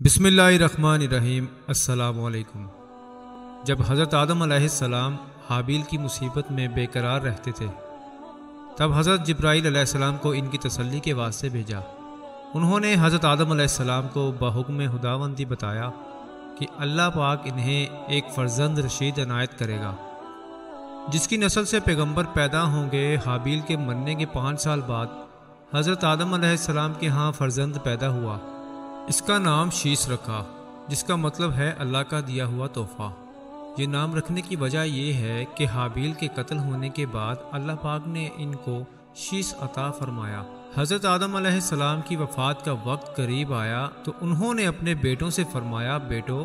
بسم اللہ الرحمن الرحیم۔ السلام علیکم۔ جب حضرت آدم علیہ السلام حابیل کی مصیبت میں بے قرار رہتے تھے، تب حضرت جبرائیل علیہ السلام کو ان کی تسلی کے واسطے بھیجا۔ انہوں نے حضرت آدم علیہ السلام کو بحکم خداوندی بتایا کہ اللہ پاک انہیں ایک فرزند رشید عنایت کرے گا، جس کی نسل سے پیغمبر پیدا ہوں گے۔ حابیل کے مرنے کے 5 سال بعد حضرت آدم علیہ السلام کے ہاں فرزند پیدا ہوا۔ اس کا نام شیش رکھا، جس کا مطلب ہے اللہ کا دیا ہوا تحفہ۔ یہ نام رکھنے کی وجہ یہ ہے کہ حابیل کے قتل ہونے کے بعد اللہ پاک نے ان کو شیش عطا فرمایا۔ حضرت آدم علیہ السلام کی وفات کا وقت قریب آیا تو انہوں نے اپنے بیٹوں سے فرمایا، بیٹو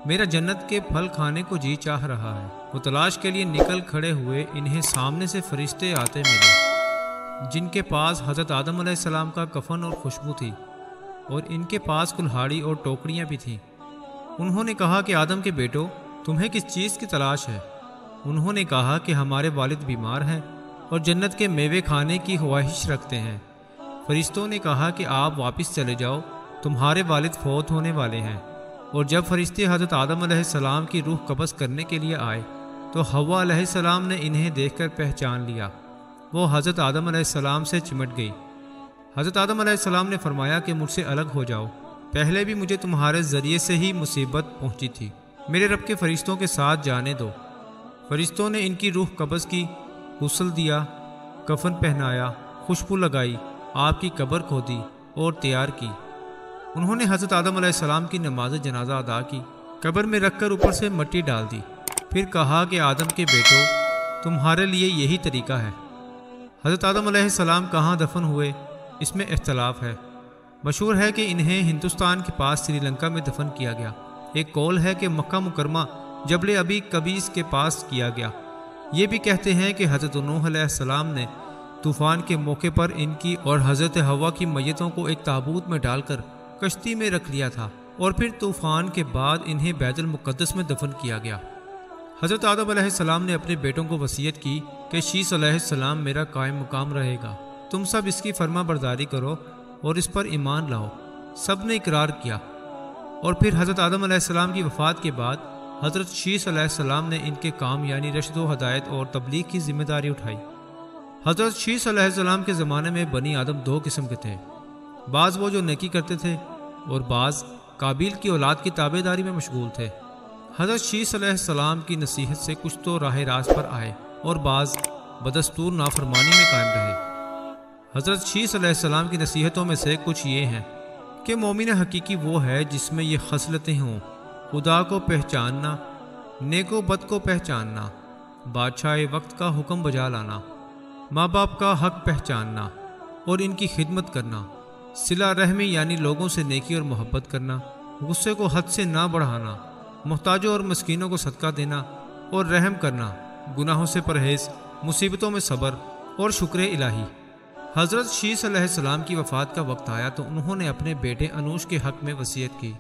میرا جنت کے پھل کھانے کو جی چاہ رہا ہے۔ وہ تلاش کے لیے نکل کھڑے ہوئے، انہیں سامنے سے فرشتے آتے ملے، جن کے پاس حضرت آدم علیہ السلام کا کفن اور خوشبو تھی، اور ان کے پاس کلہاڑی اور ٹوکریاں بھی تھیں۔ انہوں نے کہا کہ آدم کے بیٹو، تمہیں کس چیز کی تلاش ہے؟ انہوں نے کہا کہ ہمارے والد بیمار ہیں اور جنت کے میوے کھانے کی خواہش رکھتے ہیں۔ فرشتوں نے کہا کہ آپ واپس چلے جاؤ، تمہارے والد فوت ہونے والے ہیں۔ اور جب فرشتے حضرت آدم علیہ السلام کی روح قبض کرنے کے لیے آئے تو حوا علیہ السلام نے انہیں دیکھ کر پہچان لیا۔ وہ حضرت آدم علیہ السلام سے چمٹ گئی۔ حضرت آدم علیہ السلام نے فرمایا کہ مجھ سے الگ ہو جاؤ، پہلے بھی مجھے تمہارے ذریعے سے ہی مصیبت پہنچی تھی، میرے رب کے فرشتوں کے ساتھ جانے دو۔ فرشتوں نے ان کی روح قبض کی، غسل دیا، کفن پہنایا، خوشبو لگائی، آپ کی قبر کھودی اور تیار کی۔ انہوں نے حضرت آدم علیہ السلام کی نماز جنازہ ادا کی، قبر میں رکھ کر اوپر سے مٹی ڈال دی، پھر کہا کہ آدم کے بیٹو تمہارے لیے یہی طریقہ ہے۔ حضرت آدم علیہ السلام کہاں دفن ہوئے اس میں اختلاف ہے۔ مشہور ہے کہ انہیں ہندوستان کے پاس سری لنکا میں دفن کیا گیا۔ ایک قول ہے کہ مکہ مکرمہ جبل ابی قبیس کے پاس کیا گیا۔ یہ بھی کہتے ہیں کہ حضرت نوح علیہ السلام نے طوفان کے موقع پر ان کی اور حضرت حوا کی میتوں کو ایک تابوت میں ڈال کر کشتی میں رکھ لیا تھا، اور پھر طوفان کے بعد انہیں بیت المقدس میں دفن کیا گیا۔ حضرت آدم علیہ السلام نے اپنے بیٹوں کو وصیت کی کہ شیش علیہ السلام میرا قائم مقام رہے گا، تم سب اس کی فرما برداری کرو اور اس پر ایمان لاؤ۔ سب نے اقرار کیا، اور پھر حضرت آدم علیہ السلام کی وفات کے بعد حضرت شیش علیہ السلام نے ان کے کام یعنی رشد و ہدایت اور تبلیغ کی ذمہ داری اٹھائی۔ حضرت شیش علیہ السلام کے زمانے میں بنی آدم 2 قسم کے تھے، بعض وہ جو نیکی کرتے تھے اور بعض قابیل کی اولاد کی تابع داری میں مشغول تھے۔ حضرت شیش علیہ السلام کی نصیحت سے کچھ تو راہ راست پر آئے اور بعض بدستور نافرمانی میں قائم رہے۔ حضرت شیش علیہ السلام کی نصیحتوں میں سے کچھ یہ ہیں کہ مومن حقیقی وہ ہے جس میں یہ خصلتیں ہوں: خدا کو پہچاننا، نیک و بد کو پہچاننا، بادشاہ وقت کا حکم بجا لانا، ماں باپ کا حق پہچاننا اور ان کی خدمت کرنا، صلہ رحمی یعنی لوگوں سے نیکی اور محبت کرنا، غصے کو حد سے نہ بڑھانا، محتاجوں اور مسکینوں کو صدقہ دینا اور رحم کرنا، گناہوں سے پرہیز، مصیبتوں میں صبر اور شکر الہی۔ حضرت شیش علیہ السلام کی وفات کا وقت آیا تو انہوں نے اپنے بیٹے انوش کے حق میں وصیت کی،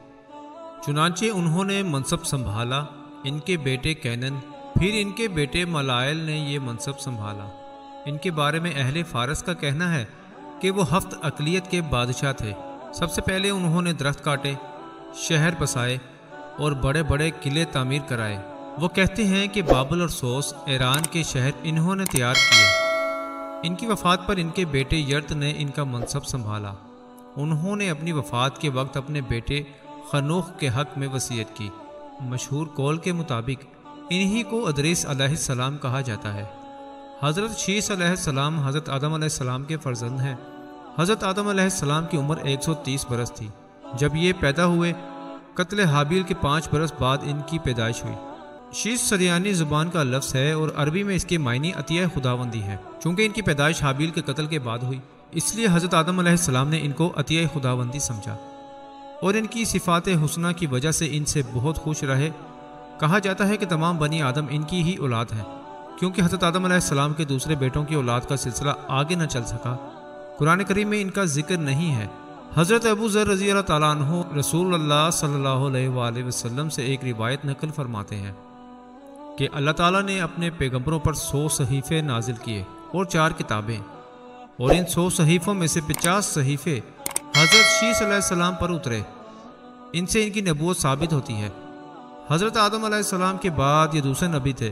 چنانچہ انہوں نے منصب سنبھالا۔ ان کے بیٹے کینن، پھر ان کے بیٹے ملائل نے یہ منصب سنبھالا۔ ان کے بارے میں اہل فارس کا کہنا ہے کہ وہ 7 اقلیت کے بادشاہ تھے۔ سب سے پہلے انہوں نے درخت کاٹے، شہر بسائے اور بڑے بڑے قلعے تعمیر کرائے۔ وہ کہتے ہیں کہ بابل اور سوس ایران کے شہر انہوں نے تیار کیے۔ ان کی وفات پر ان کے بیٹے یرت نے ان کا منصب سنبھالا۔ انہوں نے اپنی وفات کے وقت اپنے بیٹے خنوخ کے حق میں وصیت کی۔ مشہور قول کے مطابق انہی کو ادریس علیہ السلام کہا جاتا ہے۔ حضرت شیش علیہ السلام حضرت آدم علیہ السلام کے فرزند ہیں۔ حضرت آدم علیہ السلام کی عمر 130 برس تھی جب یہ پیدا ہوئے۔ قتل حابیل کے 5 برس بعد ان کی پیدائش ہوئی۔ شیش سریانی زبان کا لفظ ہے اور عربی میں اس کے معنی عطیہ خداوندی ہے۔ چونکہ ان کی پیدائش حابیل کے قتل کے بعد ہوئی، اس لیے حضرت آدم علیہ السلام نے ان کو عطیہ خداوندی سمجھا اور ان کی صفات حسنہ کی وجہ سے ان سے بہت خوش رہے۔ کہا جاتا ہے کہ تمام بنی آدم ان کی ہی اولاد ہے، کیونکہ حضرت آدم علیہ السلام کے دوسرے بیٹوں کی اولاد کا سلسلہ آگے نہ چل سکا۔ قرآن کریم میں ان کا ذکر نہیں ہے۔ حضرت ابو ذر رضی اللہ تعالیٰ عنہ رسول اللہ صلی اللہ علیہ وآلہ وسلم سے ایک روایت نقل فرماتے ہیں کہ اللہ تعالیٰ نے اپنے پیغمبروں پر 100 صحیفے نازل کیے اور 4 کتابیں، اور ان 100 صحیفوں میں سے 50 صحیفے حضرت شیش علیہ السلام پر اترے۔ ان سے ان کی نبوت ثابت ہوتی ہے۔ حضرت آدم علیہ السلام کے بعد یہ دوسرے نبی تھے۔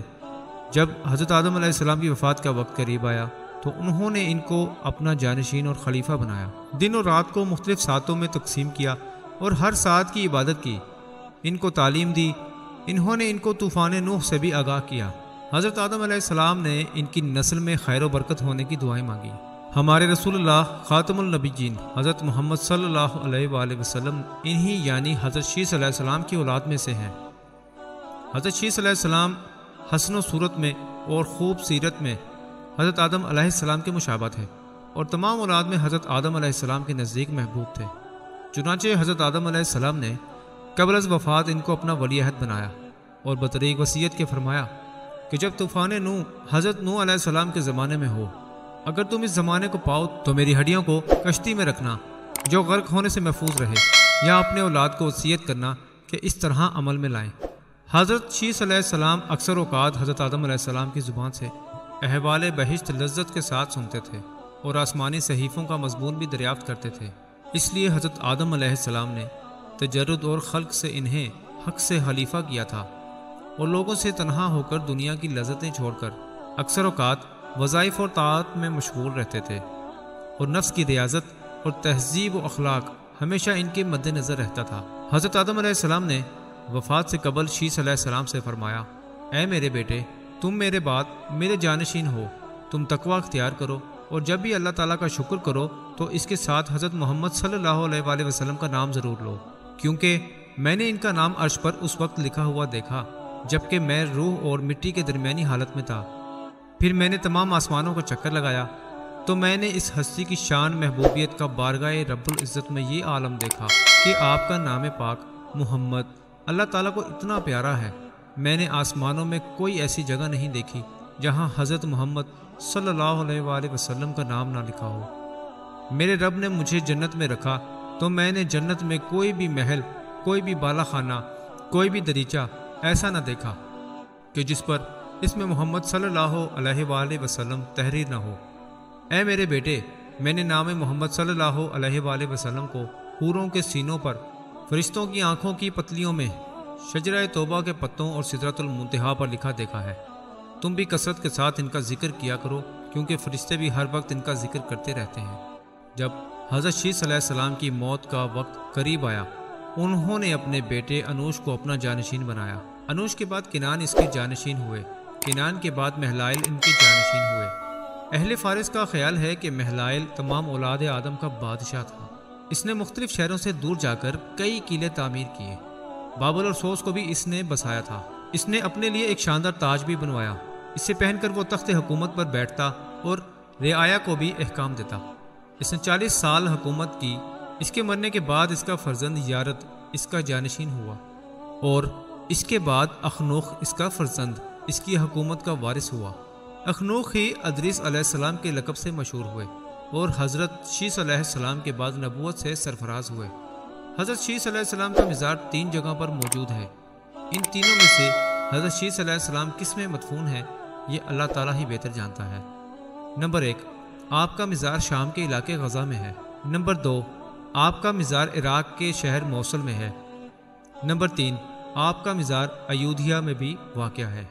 جب حضرت آدم علیہ السلام کی وفات کا وقت قریب آیا تو انہوں نے ان کو اپنا جانشین اور خلیفہ بنایا۔ دن اور رات کو مختلف ساعتوں میں تقسیم کیا اور ہر ساعت کی عبادت کی، ان کو تعلیم دی۔ انہوں نے ان کو طوفان نوح سے بھی آگاہ کیا۔ حضرت آدم علیہ السلام نے ان کی نسل میں خیر و برکت ہونے کی دعائیں مانگی۔ ہمارے رسول اللہ خاتم النبیین حضرت محمد صلی اللہ علیہ وآلہ وسلم انہی یعنی حضرت شیث علیہ السلام کی اولاد میں سے ہیں۔ حضرت شیث علیہ السلام حسن و صورت میں اور خوب سیرت میں حضرت آدم علیہ السلام کے مشابہت ہے اور تمام اولاد میں حضرت آدم علیہ السلام کے نزدیک محبوب تھے۔ چنانچہ حضرت آدم علیہ السلام نے قبل از وفات ان کو اپنا ولی عہد بنایا اور بطریق وصیت کے فرمایا کہ جب طوفان نوح حضرت نوح علیہ السلام کے زمانے میں ہو، اگر تم اس زمانے کو پاؤ تو میری ہڈیوں کو کشتی میں رکھنا جو غرق ہونے سے محفوظ رہے، یا اپنے اولاد کو وصیت کرنا کہ اس طرح عمل میں لائیں۔ حضرت شیث علیہ السلام اکثر اوقات حضرت آدم علیہ السلام کی زبان سے احوال بہشت لذت کے ساتھ سنتے تھے اور آسمانی صحیفوں کا مضمون بھی دریافت کرتے تھے۔ اس لیے حضرت آدم علیہ السلام نے تجرد اور خلق سے انہیں حق سے خلیفہ کیا تھا اور لوگوں سے تنہا ہو کر دنیا کی لذتیں چھوڑ کر اکثر اوقات وظائف اور طاعت میں مشغول رہتے تھے، اور نفس کی ریاضت اور تہذیب و اخلاق ہمیشہ ان کے مد نظر رہتا تھا۔ حضرت آدم علیہ السلام نے وفات سے قبل شیث علیہ السلام سے فرمایا، اے میرے بیٹے، تم میرے بعد میرے جانشین ہو، تم تقوی اختیار کرو اور جب بھی اللہ تعالیٰ کا شکر کرو تو اس کے ساتھ حضرت محمد صلی اللہ علیہ وآلہ وسلم کا نام ضرور لو، کیونکہ میں نے ان کا نام عرش پر اس وقت لکھا ہوا دیکھا جبکہ میں روح اور مٹی کے درمیانی حالت میں تھا۔ پھر میں نے تمام آسمانوں کو چکر لگایا تو میں نے اس ہستی کی شان محبوبیت کا بارگاہ رب العزت میں یہ عالم دیکھا کہ آپ کا نام پاک محمد اللہ تعالیٰ کو اتنا پیارا ہے۔ میں نے آسمانوں میں کوئی ایسی جگہ نہیں دیکھی جہاں حضرت محمد صلی اللہ علیہ وآلہ وسلم کا نام نہ لکھا ہو۔ میرے رب نے مجھے جنت میں رکھا تو میں نے جنت میں کوئی بھی محل، کوئی بھی بالا خانہ، کوئی بھی دریچہ ایسا نہ دیکھا کہ جس پر اس میں محمد صلی اللہ علیہ وآلہ وسلم تحریر نہ ہو۔ اے میرے بیٹے، میں نے نام محمد صلی اللہ علیہ وآلہ وسلم کو حوروں کے سینوں پر، فرشتوں کی آنکھوں کی پتلیوں میں، شجرہ توبہ کے پتوں اور سدرۃ المنتہا پر لکھا دیکھا ہے۔ تم بھی کثرت کے ساتھ ان کا ذکر کیا کرو، کیونکہ فرشتے بھی ہر وقت ان کا ذکر کرتے رہتے ہیں۔ جب حضرت شیث علیہ السلام کی موت کا وقت قریب آیا، انہوں نے اپنے بیٹے انوش کو اپنا جانشین بنایا۔ انوش کے بعد کنان اس کے جانشین ہوئے، کنان کے بعد مہلائل ان کے جانشین ہوئے۔ اہل فارس کا خیال ہے کہ مہلائل تمام اولاد آدم کا بادشاہ تھا۔ اس نے مختلف شہروں سے دور جا کر کئی قلعے تعمیر کیے۔ بابل اور سوس کو بھی اس نے بسایا تھا۔ اس نے اپنے لیے ایک شاندار تاج بھی بنوایا، اسے پہن کر وہ تخت حکومت پر بیٹھتا اور رعایا کو بھی احکام دیتا۔ اس نے 40 سال حکومت کی۔ اس کے مرنے کے بعد اس کا فرزند یارد اس کا جانشین ہوا، اور اس کے بعد اخنوخ اس کا فرزند اس کی حکومت کا وارث ہوا۔ اخنوخ ہی ادریس علیہ السلام کے لقب سے مشہور ہوئے اور حضرت شیث علیہ السلام کے بعد نبوت سے سرفراز ہوئے۔ حضرت شیث علیہ السلام کا مزار 3 جگہ پر موجود ہے۔ ان تینوں میں سے حضرت شیث علیہ السلام کس میں مدفون ہے یہ اللہ تعالیٰ ہی بہتر جانتا ہے۔ نمبر 1، آپ کا مزار شام کے علاقے غزہ میں ہے۔ نمبر 2، آپ کا مزار عراق کے شہر موصل میں ہے۔ نمبر 3، آپ کا مزار ایودھیا میں بھی واقع ہے۔